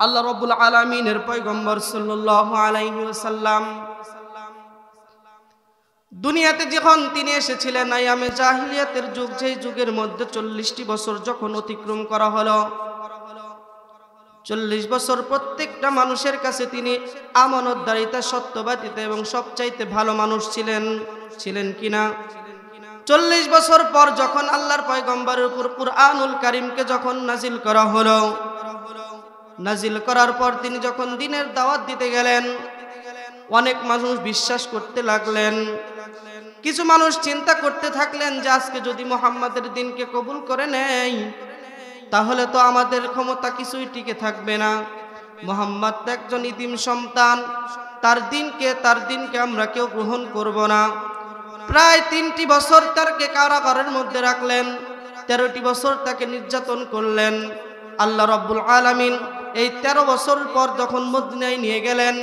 আল্লাহ রাব্বুল আলামিনের পয়গম্বর সাল্লাল্লাহু আলাইহি ওয়াসাল্লাম দুনিয়াতে যখন তিনি এসেছিলেন আয়ামে জাহিলিয়াতের যুগ, যেই যুগের মধ্যে 40টি বছর যখন অতিক্রম করা হলো, 40 বছর প্রত্যেকটা মানুষের কাছে তিনি আমানতদারিতা, সত্যবাদিতা এবং সবচাইতে ভালো মানুষ ছিলেন কিনা? 40 বছর পর যখন আল্লাহর পয়গম্বরের উপর কুরআনুল কারীমকে যখন নাজিল করা হলো, নাজিল করার পর তিনি যখন দ্বীনের দাওয়াত দিতে গেলেন, অনেক মানুষ বিশ্বাস করতে লাগলেন। কিছু মানুষ চিন্তা করতে থাকলেন যে আজকে যদি মুহাম্মাদের দ্বীনকে কবুল করে নেই তাহলে তো আমাদের ক্ষমতা কিছুই টিকে থাকবে না। মুহাম্মদ তো একজন ইতিম সন্তান, তার দ্বীনকে আমরা কেউ গ্রহণ করব না। প্রায় 3টি বছর তাকে কারাগারের মধ্যে রাখলেন, 13টি বছর তাকে নির্যাতন করলেন। আল্লাহ রাব্বুল আলামিন এই 13 বছর পর যখন মদিনায় নিয়ে গেলেন,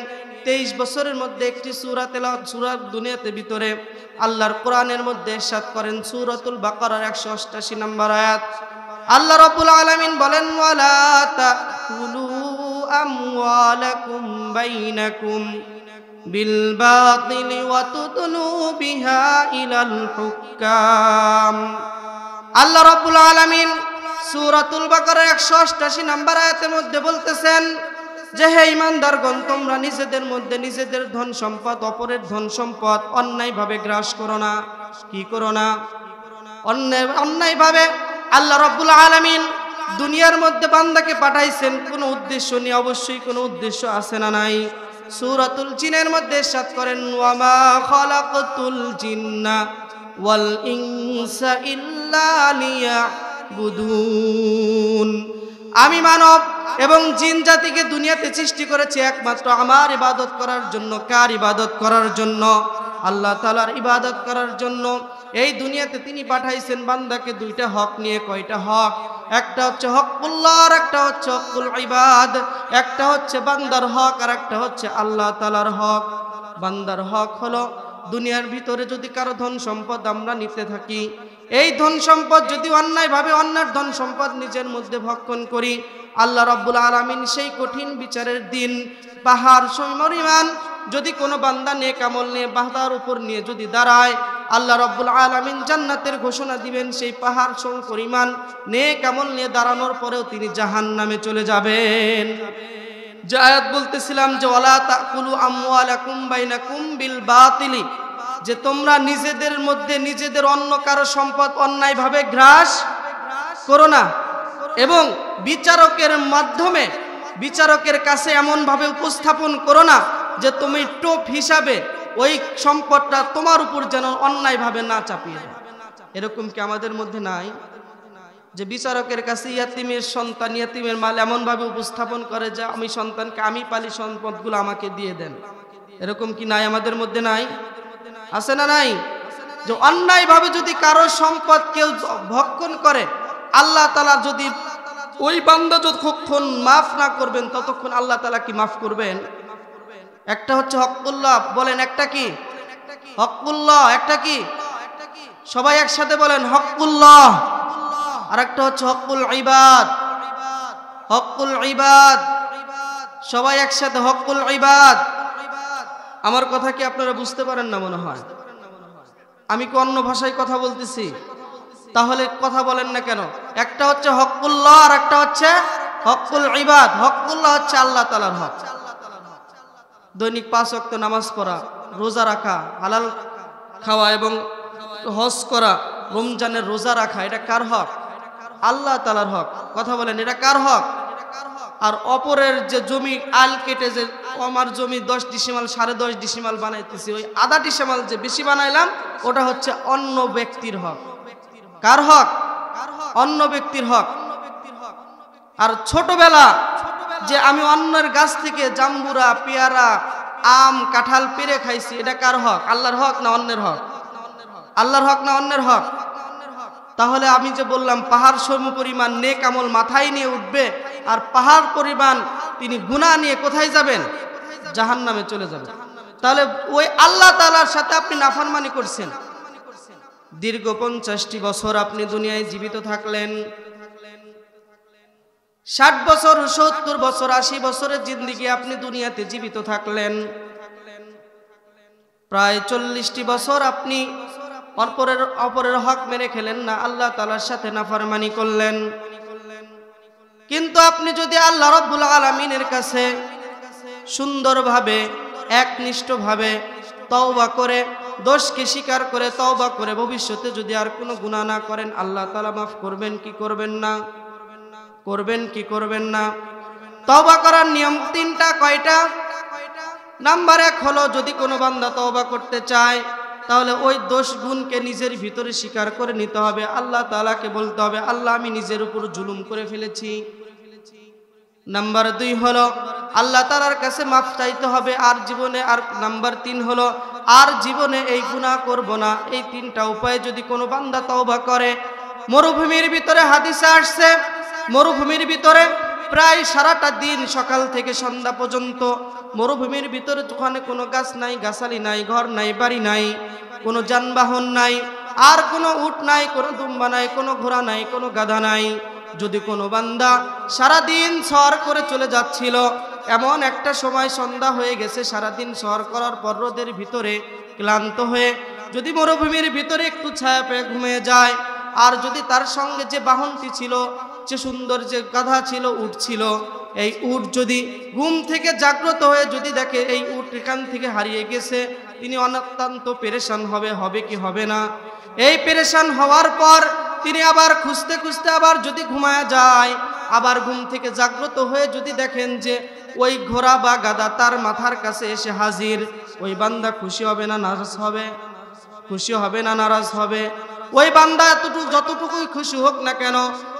23 বছরের মধ্যে একটি সূরা তেলাওয়াত, সূরা দুনিয়াতে ভিতরে আল্লাহর কোরআনের মধ্যে ইরশাদ করেন সূরাতুল বাকারার 188 নম্বর আয়াত। আল্লাহ রাব্বুল আলামিন বলেন, ওয়ালা তাকুলু আমওয়ালাকুম বাইনাকুম বিল বাতিল ওয়া তুদলু বিহা ইলাল হুক্কাম। আল্লাহ রাব্বুল আলামিন সূরাতুল বাকারার 188 নম্বর আয়াতের মধ্যে বলতেছেন যে হে ঈমানদারগণ, তোমরা নিজেদের মধ্যে নিজেদের ধন সম্পদ, অপরের ধন সম্পদ অন্যায়ভাবে গ্রাস করো না। কি করো না? অন্যায়ভাবে। আল্লাহ রাব্বুল আলামিন দুনিয়ার মধ্যে বান্দাকে পাঠাইছেন কোনো উদ্দেশ্য নিয়ে, অবশ্যই কোনো উদ্দেশ্য আছে না নাই? সূরাতুল জিনের মধ্যে ইরশাদ করেন, ওয়া মা খালাকতুল জিন্না ওয়াল ইনসা ইল্লা লিয়াবুদুন। আমি মানব এবং জিন জাতিকে দুনিয়াতে সৃষ্টি করেছি একমাত্র আমার ইবাদত করার জন্য। কার ইবাদত করার জন্য? আল্লাহ তাআলার ইবাদত করার জন্য। এই দুনিয়াতে তিনি পাঠাইছেন বান্দাকে 2টা হক নিয়ে। কয়টা হক? একটা হচ্ছে হকুল্লাহ আর একটা হচ্ছে হকুল ইবাদ। একটা হচ্ছে বান্দার হক আর একটা হচ্ছে আল্লাহ তাআলার হক। বান্দার হক হলো দুনিয়ার ভিতরে যদি কারো ধন সম্পদ আমরা নিতে থাকি, এই ধন সম্পদ যদি অন্যায়ভাবে অন্যের ধন সম্পদ নিজের মধ্যে ভক্ষণ করি, আল্লাহ রাব্বুল আলামিন সেই কঠিন বিচারের দিন পাহাড় সমপরিমাণ যদি কোনো বান্দা নেক আমল নিয়ে বাঁধার উপর নিয়ে যদি দাঁড়ায়, আল্লাহ রাব্বুল আলামিন জান্নাতের ঘোষণা দিবেন সেই পাহাড় সমপরিমাণ নেক আমল নিয়ে দাঁড়ানোর পরেও তিনি জাহান্নামে চলে যাবেন। যে আয়াত বলতেছিলাম যে ওয়ালা তাকুলু আমওয়ালাকুম বাইনাকুম বিল বাতিলি, যে তোমরা নিজেদের মধ্যে নিজেদের অন্য কারো সম্পদ অন্যায়ভাবে গ্রাস করো না, এবং বিচারকের মাধ্যমে বিচারকের কাছে এমনভাবে উপস্থাপন করো না যে তুমি টোপ হিসাবে ওই সম্পদটা তোমার উপর যেন অন্যায়ভাবে না চাপিয়ে দেয়। এরকম কি আমাদের মধ্যে নাই? যে বিচারকের কাছে ইয়াতিমের সন্তান, ইয়াতিমের মাল এমনভাবে উপস্থাপন করে যে আমি সন্তানকে আমি পালি, সম্পদগুলো আমাকে দিয়ে দেন। এরকম কি নাই আমাদের মধ্যে? নাই? আছে না নাই? যে অন্যায়ভাবে যদি কারো সম্পদ কেউ ভক্ষণ করে, আল্লাহ তাআলা যদি ওই বান্দা যতক্ষণ মাফ না করবেন ততক্ষণ আল্লাহ তাআলা কি মাফ করবেন? একটা হচ্ছে হকুল্লাহ, বলেন একটা কি? হকুল্লাহ। একটা কি? সবাই একসাথে বলেন হকুল্লাহ। আর একটা হচ্ছে হকুল ইবাদ। হকুল ইবাদ, সবাই একসাথে হকুল ইবাদ। আমার কথা কি আপনারা বুঝতে পারেন না মনে হয়? আমি কি অন্য ভাষায় কথা বলতেছি? তাহলে কথা বলেন না কেন? একটা হচ্ছে হকুল্লাহ আর একটা হচ্ছে হকুল ইবাদ। হকুল্লাহ হচ্ছে আল্লাহ তাআলার হক, দৈনিক 5 ওয়াক্ত নামাজ পড়া, রোজা রাখা, হালাল খাওয়া এবং হজ করা, রমজানের রোজা রাখা, এটা কার হক? আল্লাহ তাআলার হক। কথা বলেন, এটা কার হক? আর অপরের যে জমি আল কেটে যে আমার জমি 10 ডিসিমাল 10.5 ডিসিমাল বানাইতেছি, ওই আধা ডিসিমাল যে বেশি বানাইলাম ওটা হচ্ছে অন্য ব্যক্তির হক। কার হক? অন্য ব্যক্তির হক। আর ছোটবেলা যে আমি অন্যের গাছ থেকে জাম্বুরা, পেয়ারা, আম, কাঁঠাল পেরে খাইছি, এটা কার হক? আল্লাহর হক না অন্যের হক? আল্লাহর হক না অন্যের হক? তাহলে আমি যে বললাম পাহাড় সমপরিমাণ নেক আমল মাথায় নিয়ে উঠবে, আর পাহাড় পরিমাণ তিনি গুনাহ নিয়ে কোথায় যাবেন? জাহান্নামে চলে যাবেন। তাহলে ওই আল্লাহ তাআলার সাথে আপনি নাফরমানি করছেন। দীর্ঘ 50টি বছর আপনি দুনিয়ায় জীবিত থাকলেন, 60 বছর 70 বছর 80 বছরের জিন্দেগি আপনি দুনিয়াতে জীবিত থাকলেন, প্রায় 40টি বছর আপনি অপরের হক মেরে খেলেন না, আল্লাহ তাআলার সাথে নাফরমানি করলেন। কিন্তু আপনি যদি আল্লাহ রাব্বুল আলামিনের কাছে সুন্দরভাবে একনিষ্ঠভাবে তওবা করে, দোষকে স্বীকার করে তওবা করে ভবিষ্যতে যদি আর কোনো গুনাহ না করেন, আল্লাহ তাআলা মাফ করবেন কি করবেন না? করবেন কি করবেন না? তওবা করার নিয়ম 3টা। কয়টা? নাম্বার 1 হলো, যদি কোনো বান্দা তওবা করতে চায় তাহলে ওই দোষ গুণকে নিজের ভিতরে স্বীকার করে নিতে হবে। আল্লাহ তাআলাকে বলতে হবে, আল্লাহ আমি নিজের উপর জুলুম করে ফেলেছি। নাম্বার 2 হলো আল্লাহ তাআলার কাছে মাফ চাইতে হবে আর জীবনে আর। নাম্বার 3 হলো আর জীবনে এই গুনাহ করব না। এই 3টা উপায়ে যদি কোনো বান্দা তওবা করে, মরুভূমির ভিতরে হাদিসে আসছে, মরুভূমির ভিতরে প্রায় সারাটা দিন সকাল থেকে সন্ধ্যা পর্যন্ত মরুভূমির ভিতরে ওখানে কোনো গাছ নাই, গাছালি নাই, ঘর নাই, বাড়ি নাই, কোনো যানবাহন নাই, আর কোনো উট নাই, কোনো দুম্বা নাই, কোনো ঘোড়া নাই, কোনো গাধা নাই। যদি কোনো বান্দা সারাদিন সওয়ার করে চলে যাচ্ছিল, এমন একটা সময় সন্ধ্যা হয়ে গেছে, সারাদিন সওয়ার করার পর রোদের ভিতরে ক্লান্ত হয়ে যদি মরুভূমির ভিতরে একটু ছায়া পেয়ে ঘুমিয়ে যায়, আর যদি তার সঙ্গে যে বাহনটি ছিল, যে সুন্দর যে গাধা ছিল, উট ছিল, এই উট যদি ঘুম থেকে জাগ্রত হয়ে যদি দেখে এই উট এখান থেকে হারিয়ে গেছে, তিনি অত্যন্ত পেরেশান হবে কি হবে না? এই পেরেশান হওয়ার পর তিনি আবার খুঁজতে খুঁজতে আবার যদি ঘুমায় যায়, আবার ঘুম থেকে জাগ্রত হয়ে যদি দেখেন যে ওই ঘোড়া বা গাধা তার মাথার কাছে এসে হাজির, ওই বান্দা খুশি হবে না নারাজ হবে? খুশি হবে না নারাজ হবে? ওই বান্দা যতটুকুই খুশি হোক না কেন,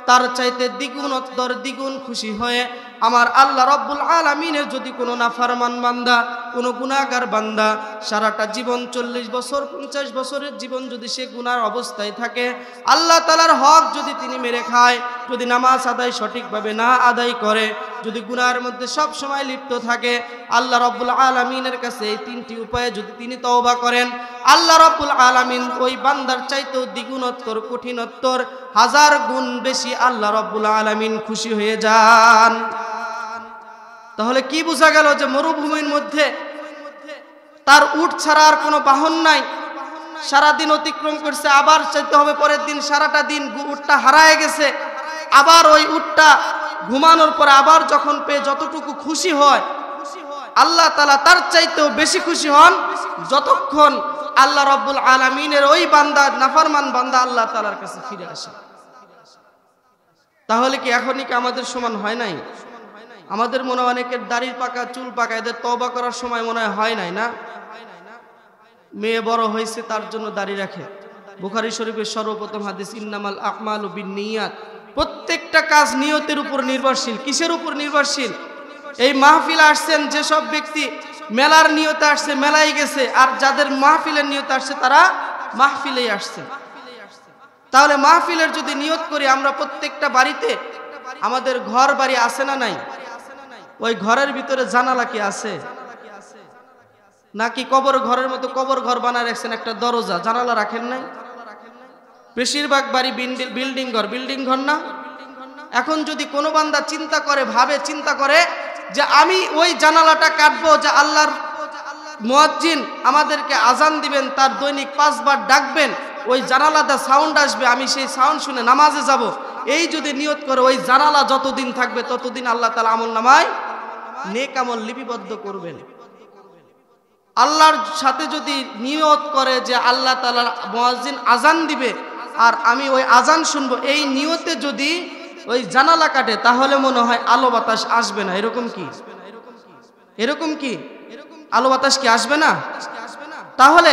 তার চাইতে দ্বিগুণ খুশি হয়ে আমার আল্লাহ রাব্বুল আলামিনের যদি কোনো নাফরমান বান্দা, কোনো গুনাহগার বান্দা সারাটা জীবন 40 বছর 50 বছরের জীবন যদি সে গুনার অবস্থায় থাকে, আল্লাহ তাআলার হক যদি তিনি মেরে খায়, যদি নামাজ আদায় সঠিকভাবে না আদায় করে, যদি গুনার মধ্যে সব সময় লিপ্ত থাকে, আল্লাহ রাব্বুল আলামিনের কাছে এই 3টি উপায়ে যদি তিনি তওবা করেন, আল্লাহ রাব্বুল আলামিন ওই বান্দার চাইতেও দ্বিগুণোত্তর কঠিনোত্তর 1000 গুণ বেশি আল্লাহ রাব্বুল আলামিন খুশি হয়ে যান। তাহলে কি বোঝা গেল যে মরুভূমির মধ্যে তার উট ছাড়া আর কোনো বাহন নাই, সারাদিন অতিক্রম করছে, আবার চাইতে হবে পরের দিন, সারাটা দিন উটটা হারায় গেছে, আবার ওই উটটা ঘুমানোর পরে আবার যখন পেয়ে যতটুকু খুশি হয়, আল্লাহ তাআলা তার চাইতেও বেশি খুশি হন যতক্ষণ আল্লাহ রাব্বুল আলামিনের ওই বান্দা, নাফরমান বান্দা আল্লাহ তাআলার কাছে ফিরে আসে। তাহলে কি এখনই কি আমাদের সমান হয় নাই? আমাদের মনে অনেকের দাড়ি পাকা, চুল পাকা, এদের তওবা করার সময় মনে হয় নাই না? মেয়ে বড় হয়েছে তার জন্য দাড়ি রাখে। বুখারী শরীফের সর্বপ্রথম হাদিস, ইন্নামাল আ'মালু বিন্নিয়াত। প্রত্যেকটা কাজ নিয়তের উপর নির্ভরশীল। কিসের উপর নির্ভরশীল? এই মাহফিল আসছেন যেসব ব্যক্তি মেলার নিয়তে আসছে, মেলায় গেছে, আর যাদের মাহফিলের নিয়তে আসছে তারা মাহফিলেই আসছে। তাহলে মাহফিলের যদি নিয়ত করি, আমরা প্রত্যেকটা বাড়িতে আমাদের ঘর বাড়ি আছে না নাই? ওই ঘরের ভিতরে জানালা কি আছে? নাকি কবর ঘরের মতো কবর ঘর বানায় রাখছেন একটা দরজা, জানালা রাখেন নাই? বেশিরভাগ বাড়ি বিল্ডিং ঘর না? এখন যদি কোনো বান্দা চিন্তা করে যে আমি ওই জানালাটা কাটবো, যে আল্লাহর মুয়াজ্জিন আমাদেরকে আজান দিবেন, তার দৈনিক 5 বার ডাকবেন, ওই জানালাটা সাউন্ড আসবে, আমি সেই সাউন্ড শুনে নামাজে যাব, এই যদি নিয়ত করে, ওই জানালা যতদিন থাকবে ততদিন আল্লাহ তাআলা আমলনামায় নেক আমল লিপিবদ্ধ করবেন। আল্লাহর সাথে যদি নিয়ত করে যে আল্লাহ তাআলার মুয়াজ্জিন আজান দিবে আর আমি ওই আজান শুনবো, এই নিয়তে যদি ওই জানালা কাটে, তাহলে মনে হয় আলো বাতাস আসবে না। এরকম কি আলো বাতাস কি আসবে না? তাহলে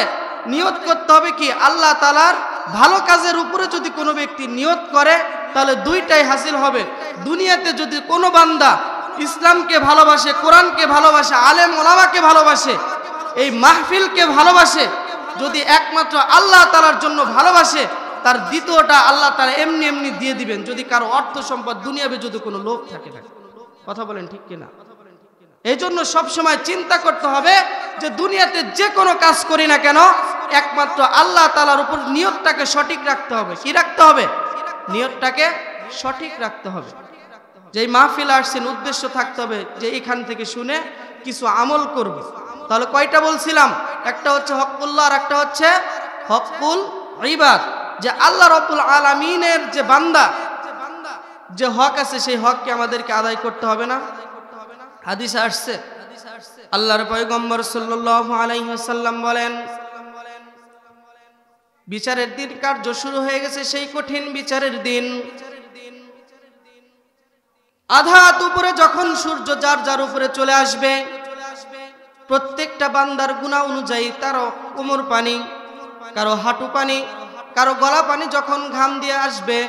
নিয়ত করতে হবে কি, আল্লাহ তাআলার ভালো কাজের উপরে যদি কোনো ব্যক্তি নিয়ত করে, তাহলে দুইটাই হাসিল হবে। দুনিয়াতে যদি কোনো বান্দা ইসলামকে ভালোবাসে, কোরআনকে ভালোবাসে, আলেম ওলামাকে ভালোবাসে, এই মাহফিলকে ভালোবাসে, যদি একমাত্র আল্লাহ তাআলার জন্য ভালোবাসে, তার দ্বিতীয়টা আল্লাহ তাআলা এমনি দিয়ে দিবেন, যদি কারো অর্থ সম্পদ দুনিয়াবে যদি কোনো লোভ থাকে। কথা বলেন ঠিক কিনা? এই জন্য সবসময় চিন্তা করতে হবে যে দুনিয়াতে যে কোনো কাজ করি না কেন, একমাত্র আল্লাহ তাআলার উপর নিয়তটাকে সঠিক রাখতে হবে। কি রাখতে হবে? নিয়তটাকে সঠিক রাখতে হবে। যেই মাহফিল আসছেন উদ্দেশ্য থাকতে হবে যে এখান থেকে শুনে কিছু আমল করব। তাহলে কয়টা বলছিলাম? একটা হচ্ছে হকুল্লাহ আর একটা হচ্ছে হকুল ইবাদ, যে আল্লাহ রাব্বুল আলামিনের যে বান্দা যে হক আছে সেই হককে আমাদেরকে আদায় করতে হবে না? হাদিসে আসছে আল্লাহর পয়গম্বর সাল্লাল্লাহু আলাইহি ওয়াসাল্লাম বলেন, বিচারের দিন কার্য শুরু হয়ে গেছে, সেই কঠিন বিচারের দিন। আধাত উপরে যখন সূর্য যার যার উপরে চলে আসবে, প্রত্যেকটা বান্দার গুনাহ অনুযায়ী তার কোমর পানি, কারো হাঁটু পানি, কারো গলা পানি যখন ঘাম দিয়ে আসবে,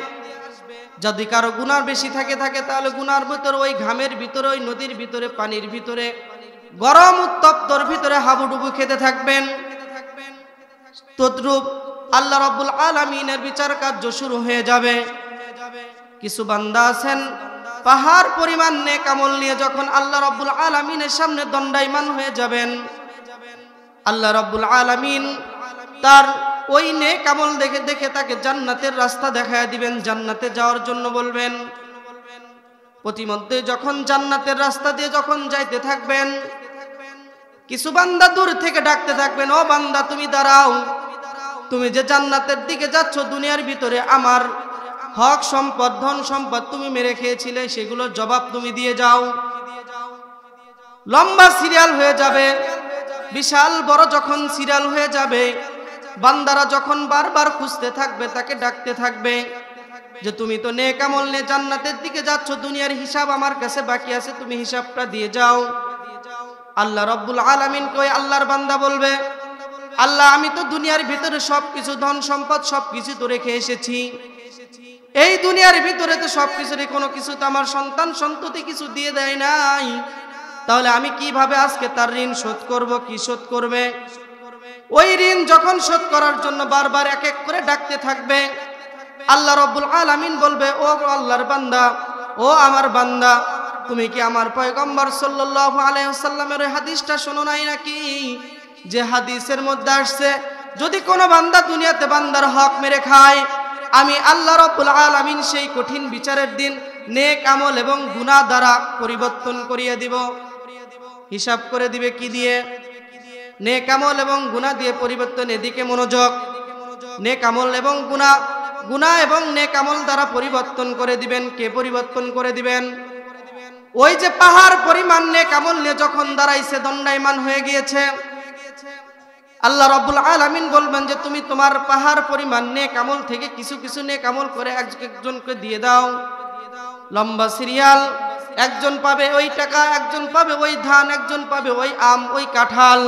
যদি কারো গুনাহ বেশি থাকে তাহলে গুনার ভিতরে, ওই ঘামের ভিতরে, ওই নদীর ভিতরে, পানির ভিতরে, গরম উত্তপ্তর ভিতরে হাবুডুবু খেতে থাকবেন। তদ্রূপ আল্লাহ রাব্বুল আলামিনের বিচার কার্য শুরু হয়ে যাবে। কিছু বান্দা আছেন পাহাড় পরিমাণ নেক আমল নিয়ে যখন আল্লাহ রাব্বুল আলামিনের সামনে দণ্ডায়মান হয়ে যাবেন, আল্লাহ রাব্বুল আলামিন তার ওই নেক আমল দেখে দেখে তাকে জান্নাতের রাস্তা দেখায়া দিবেন, জান্নাতে যাওয়ার জন্য বলবেন। প্রতিমধ্যে যখন জান্নাতের রাস্তা দিয়ে যখন যাইতে থাকবেন, কিছু বান্দা দূর থেকে ডাকতে থাকবেন, ও বান্দা তুমি দাঁড়াও, তুমি যে জান্নাতের দিকে যাচ্ছ, দুনিয়ার ভিতরে আমার হক সম্পদ, ধন সম্পদ তুমি মেরে খেয়েছিলে, সেগুলোর জবাব তুমি দিয়ে যাও। লম্বা সিরিয়াল হয়ে যাবে, বিশাল বড় যখন সিরিয়াল হয়ে যাবে, বান্দারা যখন বারবার খুঁজতে থাকবে, তাকে ডাকতে থাকবে যে তুমি তো নেক আমল নিয়ে জান্নাতের দিকে যাচ্ছ, দুনিয়ার হিসাব আমার কাছে বাকি আছে, তুমি হিসাবটা দিয়ে যাও। আল্লাহ রাব্বুল আলামিন কই আল্লাহর বান্দা বলবে, আল্লাহ আমি তো দুনিয়ার ভিতরে সবকিছু, ধন সম্পদ সবকিছু তো রেখে এসেছি, এই দুনিয়ার ভিতরে তো সবকিছুরই কোনো কিছু তো আমার সন্তান সন্ততি কিছু দিয়ে দেয় নাই, তাহলে আমি কিভাবে আজকে তার ঋণ শোধ করব? কি শোধ করবে? ওই ঋণ যখন শোধ করার জন্য বারবার এক এক করে ডাকতে থাকবে, আল্লাহ রাব্বুল আলামিন বলবে, ও আল্লাহর বান্দা, ও আমার বান্দা, তুমি কি আমার পয়গম্বর সাল্লাল্লাহু আলাইহি ওয়াসাল্লামের ওই হাদিসটা শোনো নাই নাকি? যে হাদিসের মধ্যে আসছে যদি কোনো বান্দা দুনিয়াতে বান্দার হক মেরে খায়, আমি আল্লাহ রাব্বুল আলামিন সেই কঠিন বিচারের দিন নেক আমল এবং গুনাহ দ্বারা পরিবর্তন করিয়ে দিব। হিসাব করে দিবে কি দিয়ে? নেক আমল এবং গুনাহ দিয়ে পরিবর্তন। এদিকে মনোযোগ। নেক আমল এবং গুনাহ, গুনাহ এবং নেক আমল দ্বারা পরিবর্তন করে দিবেন। কে পরিবর্তন করে দিবেন? ওই যে পাহাড় পরিমাণ নেক আমল নিয়ে যখন দাঁড়াইছে, দণ্ডায়মান হয়ে গিয়েছে, আল্লাহ রাব্বুল আলামিন বলবেন যে তুমি তোমার পাহাড় পরিমাণ নেক আমল থেকে কিছু কিছু নেক আমল করে একজনকে দিয়ে দাও। লম্বা সিরিয়াল, একজন পাবে ওই টাকা, একজন পাবে ওই ধান, একজন পাবে ওই আম, ওই কাঁঠাল।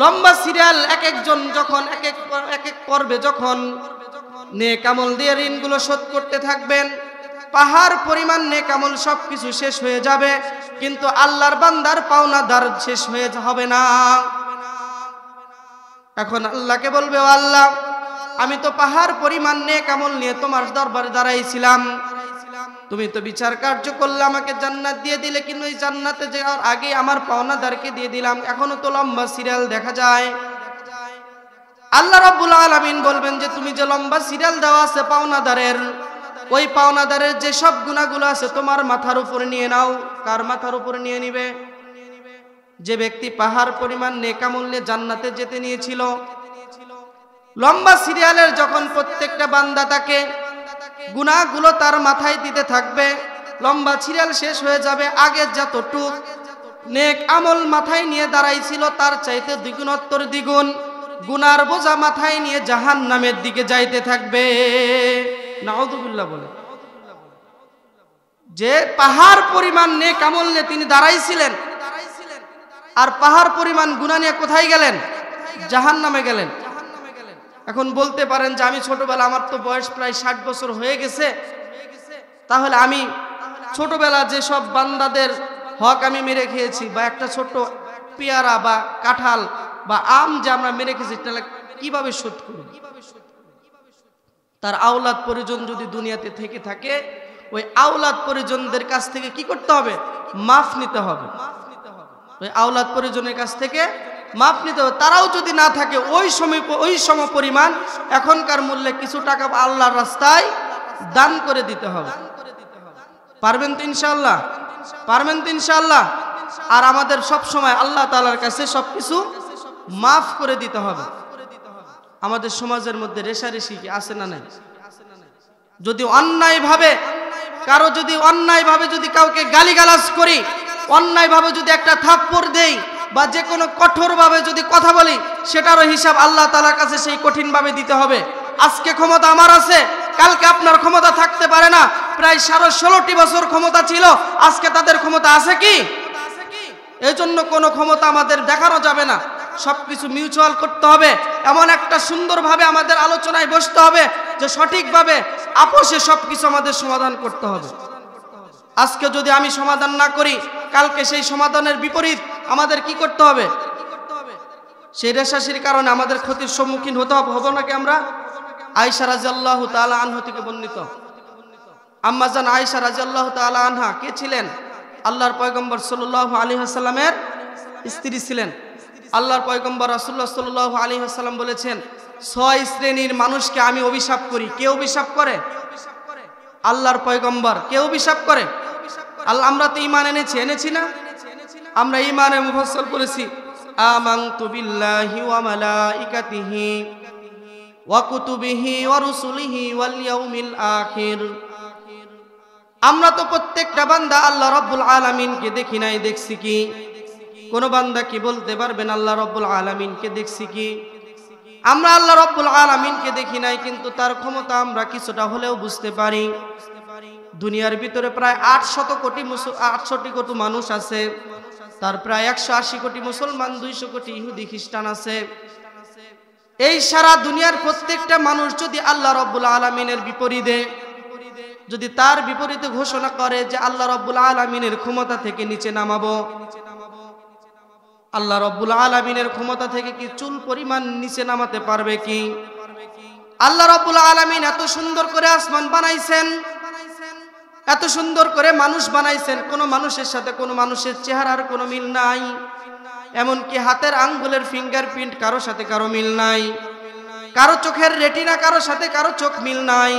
লম্বা সিরিয়াল, এক একজন যখন এক এক পর্বে যখন নেক আমল দিয়ে ঋণগুলো শোধ করতে থাকবেন, পাহাড় পরিমাণ নেক আমল সবকিছু শেষ হয়ে যাবে, কিন্তু আল্লাহর বান্দার পাওনাদার শেষ হয়ে হবে না। এখন আল্লাহকে বলবে, ও আল্লাহ আমি তো পাহাড় পরিমাণ নেক আমল নিয়ে তোমার দরবারে দাঁড়াইছিলাম, তুমি তো বিচার কার্য করলে, আমাকে জান্নাত দিয়ে দিলে, কিন্তু এই জান্নাতে যাওয়ার আগে আমার পাওনাদারকে দিয়ে দিলাম, এখনো তো লম্বা সিরিয়াল দেখা যায়। আল্লাহ রাব্বুল আলামিন বলবেন যে তুমি যে লম্বা সিরিয়াল দেওয়া আছে পাওনাদারের, ওই পাওনাদারের যে সব গুনাহগুলো আছে তোমার মাথার উপরে নিয়ে নাও। কার মাথার উপরে নিয়ে নিবে? যে ব্যক্তি পাহাড় পরিমাণ নেক আমল নিয়ে জান্নাতে যেতে নিয়েছিল। লম্বা সিরিয়ালের যখন প্রত্যেকটা বান্দা তাকে গুনাহগুলো তার মাথায় দিতে থাকবে, লম্বা সিরিয়াল শেষ হয়ে যাবে, আগের যতটুক নেক আমল মাথায় নিয়ে দাঁড়াইছিল তার চাইতে দ্বিগুণোত্তর দ্বিগুণ গুনার বোঝা মাথায় নিয়ে জাহান্নামের দিকে যাইতে থাকবে। নাউযুবিল্লাহ বলে। যে পাহাড় পরিমাণ নেক আমল নিয়ে তিনি দাঁড়াইছিলেন, আর পাহাড় পরিমাণ গুনাহ নিয়ে কোথায় গেলেন? জাহান্নামে গেলেন। এখন বলতে পারেন যে আমি ছোটবেলা, আমার তো বয়স প্রায় 60 বছর হয়ে গেছে, তাহলে আমি ছোটবেলা যে সব বান্দাদের হক আমি মেরে খেয়েছি, বা একটা ছোট পেয়ারা বা কাঁঠাল বা আম যে আমরা মেরে খেয়েছি, তাহলে কিভাবে শোধ করব? তার আওলাদ পরিজন যদি দুনিয়াতে থেকে থাকে, ওই আওলাদ পরিজনদের কাছ থেকে কি করতে হবে? মাফ নিতে হবে। ওই আওলাদ পরিজনের কাছ থেকে মাফ নিতে হবে। তারাও যদি না থাকে, ওই সম পরিমাণ এখনকার মূল্যে কিছু টাকা আল্লাহর রাস্তায় দান করে দিতে হবে। পারবেন তো ইনশাআল্লাহ? পারবেন তো ইনশাআল্লাহ? আর আমাদের সব সময় আল্লাহ তাআলার কাছে সবকিছু মাফ করে দিতে হবে। আমাদের সমাজের মধ্যে রেষারেষি কি আছে না নাই? যদি অন্যায়ভাবে যদি কাউকে গালিগালাজ করি, অন্যায়ভাবে যদি একটা থাপ্পড় দেই বা যে কোনো কঠোরভাবে যদি কথা বলি, সেটারও হিসাব আল্লাহ তাআলার কাছে সেই কঠিনভাবে দিতে হবে। আজকে ক্ষমতা আমার আছে, কালকে আপনার ক্ষমতা থাকতে পারে না। প্রায় 16টি বছর ক্ষমতা ছিল, আজকে তাদের ক্ষমতা আছে কি? এই জন্য কোনো ক্ষমতা আমাদের দেখানো যাবে না, সবকিছু মিউচুয়াল করতে হবে। এমন একটা সুন্দরভাবে আমাদের আলোচনায় বসতে হবে যে সঠিকভাবে আপোষে সবকিছু আমাদের সমাধান করতে হবে। আজকে যদি আমি সমাধান না করি, কালকে সেই সমাধানের বিপরীত আমাদের কি করতে হবে? সেই রেশাশির কারণে আমাদের ক্ষতির সম্মুখীন হতে হবে নাকি আমরা? আয়েশা রাদিয়াল্লাহু তাআলা আনহা থেকে বর্ণিত, আম্মা জান আয়েশা রাদিয়াল্লাহু তাআলা আনহা কে ছিলেন? আল্লাহর পয়গম্বর সাল্লাল্লাহু আলাইহি ওয়াসাল্লামের স্ত্রী ছিলেন। আল্লাহর পয়গম্বর রাসূলুল্লাহ সাল্লাল্লাহু আলাইহি ওয়াসাল্লাম বলেছেন, 6 শ্রেণীর মানুষকে আমি অভিশাপ করি। কে অভিশাপ করে? আল্লাহর পয়গম্বর। কে অভিশাপ করে? আল্লাহ। আমরা তো ঈমান এনেছি না? আমরা ঈমানে মুফাসসাল করেছি, আমানতু বিল্লাহি ওয়া মালাইকাতিহি ওয়া কুতুবিহি ওয়া রুসুলিহি ওয়াল ইয়াউমিল আখির। আমরা তো প্রত্যেকটা বান্দা আল্লাহ রাব্বুল আলামিনকে দেখি নাই, দেখছি কি? কোন বান্দা কি বলতে পারবেন আল্লাহ রাব্বুল আলামিনকে দেখছি কি? আমরা আল্লাহ রাব্বুল আলামিনকে দেখি নাই, কিন্তু তার ক্ষমতা আমরা কিছুটা হলেও বুঝতে পারি। দুনিয়ার ভিতরে প্রায় 800 কোটি মানুষ আছে, তার প্রায় 180 কোটি মুসলমান, 200 কোটি ইহুদি খ্রিস্টান আছে। এই সারা দুনিয়ার প্রত্যেকটা মানুষ যদি আল্লাহ রাব্বুল আলামিনের বিপরীতে, যদি তার বিপরীতে ঘোষণা করে যে আল্লাহ রাব্বুল আলামিনের ক্ষমতা থেকে নিচে নামাবো, আল্লাহ রাব্বুল আলামিনের ক্ষমতা থেকে কি চুল পরিমাণ নিচে নামাতে পারবে কি? আল্লাহ রাব্বুল আলামিন এত সুন্দর করে আসমান বানাইছেন, এত সুন্দর করে মানুষ বানাইছেন, কোন মানুষের সাথে কোন মানুষের চেহারার কোনো মিল নাই। এমনকি হাতের আঙ্গুলের ফিঙ্গারপ্রিন্ট কারো সাথে কারো মিল নাই, কারো চোখের রেটিনা কারো সাথে কারো চোখ মিল নাই,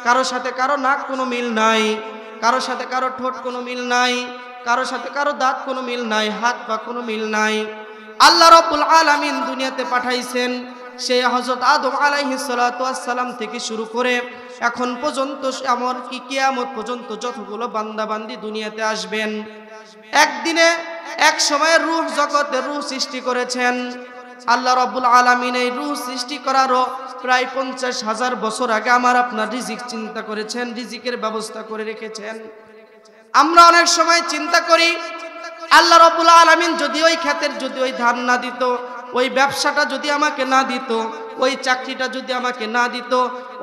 কারো সাথে কারো নাক কোনো মিল নাই, কারো সাথে কারো ঠোঁট কোনো মিল নাই, কারো সাথে কারো দাঁত কোনো মিল নাই, হাত পা কোনো মিল নাই। আল্লাহ রাব্বুল আলামিন দুনিয়াতে পাঠাইছেন সেই হযরত আদম আলাইহিস সালাতু ওয়াস সালাম থেকে শুরু করে এখন পর্যন্ত, এমনকি কিয়ামত পর্যন্ত যতগুলো বান্দা বান্দি দুনিয়াতে আসবেন, একদিনে এক সময়ে রূহ জগতে রূহ সৃষ্টি করেছেন। আল্লাহ রাব্বুল আলামিন এই রূহ সৃষ্টি করারও প্রায় 50,000 বছর আগে আমার আপনার রিজিক চিন্তা করেছেন, রিজিকের ব্যবস্থা করে রেখেছেন। আমরা অনেক সময় চিন্তা করি আল্লাহ রাব্বুল আলামিন যদি ওই ক্ষেতের যদি ওই ধান না দিত, ওই ব্যবসাটা যদি আমাকে না দিত, ওই চাকরিটা যদি আমাকে না দিত,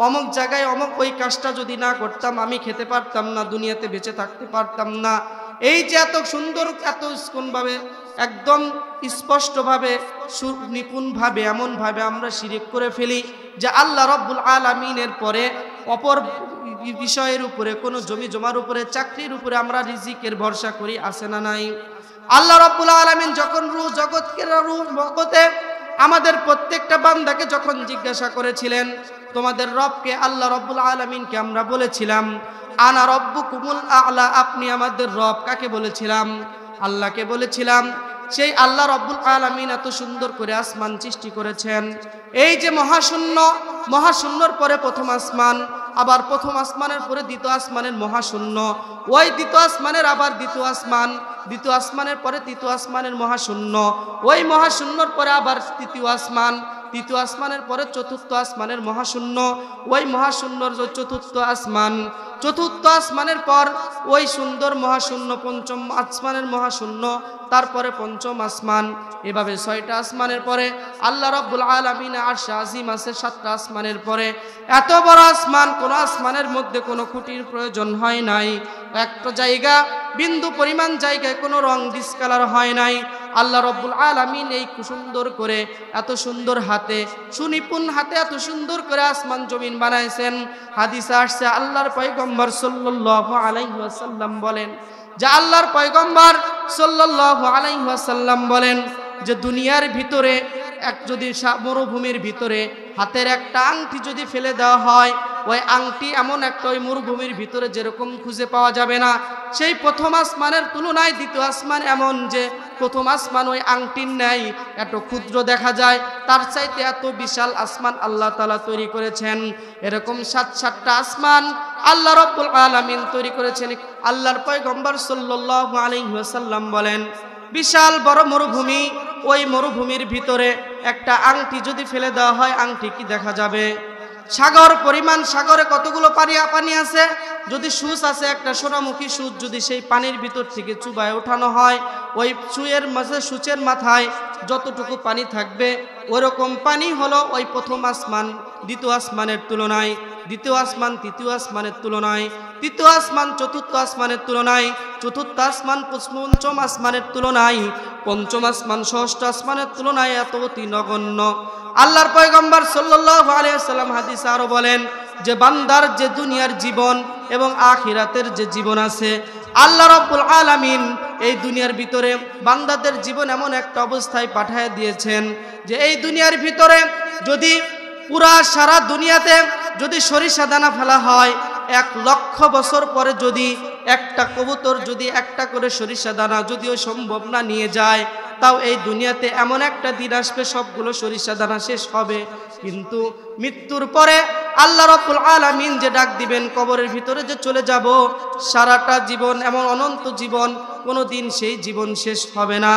অমুক জায়গায় অমুক ওই কাজটা যদি না করতাম, আমি খেতে পারতাম না, দুনিয়াতে বেঁচে থাকতে পারতাম না। এই যে এত সুন্দর, এত কোনভাবে একদম স্পষ্টভাবে নিপুণভাবে এমনভাবে আমরা শিরক করে ফেলি যে আল্লাহ রাব্বুল আলামিনের পরে অপর বিষয়ের উপরে, কোনো জমি জমার উপরে, চাকরির উপরে আমরা রিজিকের ভরসা করি, আছে না নাই? আল্লাহ রাব্বুল আলামিন যখন রূহ জগতে আমাদের প্রত্যেকটা বান্দাকে যখন জিজ্ঞাসা করেছিলেন তোমাদের রবকে, আল্লাহ রাব্বুল আলামিনকে আমরা বলেছিলাম আনা রব্বুকুমুল আ'লা, আপনি আমাদের রব। কাকে বলেছিলাম? আল্লাহকে বলেছিলাম। সেই আল্লাহ রাব্বুল আলামিন এত সুন্দর করে আসমান সৃষ্টি করেছেন। এই যে মহাশূন্য, মহাশূন্যর পরে প্রথম আসমান, আবার প্রথম আসমানের পরে দ্বিতীয় আসমানের মহাশূন্য, ওই দ্বিতীয় আসমানের আবার দ্বিতীয় আসমান, দ্বিতীয় আসমানের পরে তৃতীয় আসমানের মহাশূন্য, ওই মহাশূন্যর পরে আবার তৃতীয় আসমান, তৃতীয় আসমানের পরে চতুর্থ আসমানের মহাশূন্য, ওই মহাশূন্যর চতুর্থ আসমান, চতুর্থ আসমানের পর ওই সুন্দর মহাশূন্য, পঞ্চম আসমানের মহাশূন্য, তারপরে পঞ্চম আসমান। এভাবে 6টা আসমানের পরে আল্লাহ রাব্বুল আলামিন আরশে আজিম আছে 7টা আসমানের পরে। এত বড় আসমান, কোন আসমানের মধ্যে কোনো খুঁটির প্রয়োজন হয় নাই, একটা জায়গা, বিন্দু পরিমাণ জায়গায় কোনো রং ডিসকালার হয় নাই। আল্লাহ রাব্বুল আলামিন এই সুন্দর করে, এত সুন্দর হাতে, সুনিপুণ হাতে এত সুন্দর করে আসমান জমিন বানাইছেন। হাদিসে আসছে আল্লাহর পয়গম্বর সাল্লাল্লাহু আলাইহি ওয়াসাল্লাম বলেন যে, আল্লাহর পয়গম্বর সাল্লাল্লাহু আলাইহি ওয়াসাল্লাম বলেন যে দুনিয়ার ভিতরে যদি মরুভূমির ভিতরে হাতের একটা আংটি যদি ফেলে দেওয়া হয়, ওই আংটি এমন একটা ওই মরুভূমির ভিতরে যেরকম খুঁজে পাওয়া যাবে না, সেই প্রথম আসমানের তুলনায় দ্বিতীয় আসমান এমন যে প্রথম আসমান ওই আংটির ন্যায় এত ক্ষুদ্র দেখা যায়, তার চাইতে এত বিশাল আসমান আল্লাহ তাআলা তৈরি করেছেন। এরকম 7-7টা আসমান আল্লাহ রাব্বুল আলামিন তৈরি করেছেন। আল্লাহর পয়গম্বর সাল্লাল্লাহু আলাইহি ওয়াসাল্লাম বলেন, বিশাল বড় মরুভূমি, ওই মরুভূমির ভিতরে একটা আংটি যদি ফেলে দেওয়া হয়, আংটি কি দেখা যাবে? সাগর পরিমাণ, সাগরে কতগুলো পানি আছে, যদি সূচ আছে একটা সোনামুখী সূচ, যদি সেই পানির ভিতর থেকে চুবায় ওঠানো হয়, ওই সূচের মাথায় যতটুকু পানি থাকবে ওরকম পানি হলো ওই প্রথম আসমান দ্বিতীয় আসমানের তুলনায়, দ্বিতীয় আসমান তৃতীয় আসমানের তুলনায়, তৃতীয় আসমান চতুর্থ আসমানের তুলনায়, চতুর্থ আসমান পঞ্চম আসমানের তুলনায়, পঞ্চম আসমান ষষ্ঠ আসমানের তুলনায় এত অতি নগণ্য। আল্লাহর পয়গম্বর সাল্লাল্লাহু আলাইহি ওয়াসাল্লাম হাদিসে আরো বলেন যে বান্দার যে দুনিয়ার জীবন এবং আখিরাতের যে জীবন আছে, আল্লাহ রাব্বুল আলামিন এই দুনিয়ার ভিতরে বান্দাদের জীবন এমন একটা অবস্থায় পাঠিয়ে দিয়েছেন যে এই দুনিয়ার ভিতরে যদি পুরা সারা দুনিয়াতে যদি সরিষা দানা ফেলা হয়, 1,00,000 বছর পরে যদি একটা কবুতর যদি একটা করে সরিষা দানা যদিও সম্ভব না নিয়ে যায়, তাও এই দুনিয়াতে এমন একটা দিন আসবে সবগুলো সরিষা দানা শেষ হবে। কিন্তু মৃত্যুর পরে আল্লাহ রাব্বুল আলামিন যে ডাক দিবেন, কবরের ভিতরে যে চলে যাব, সারাটা জীবন এমন অনন্ত জীবন, কোনো দিন সেই জীবন শেষ হবে না।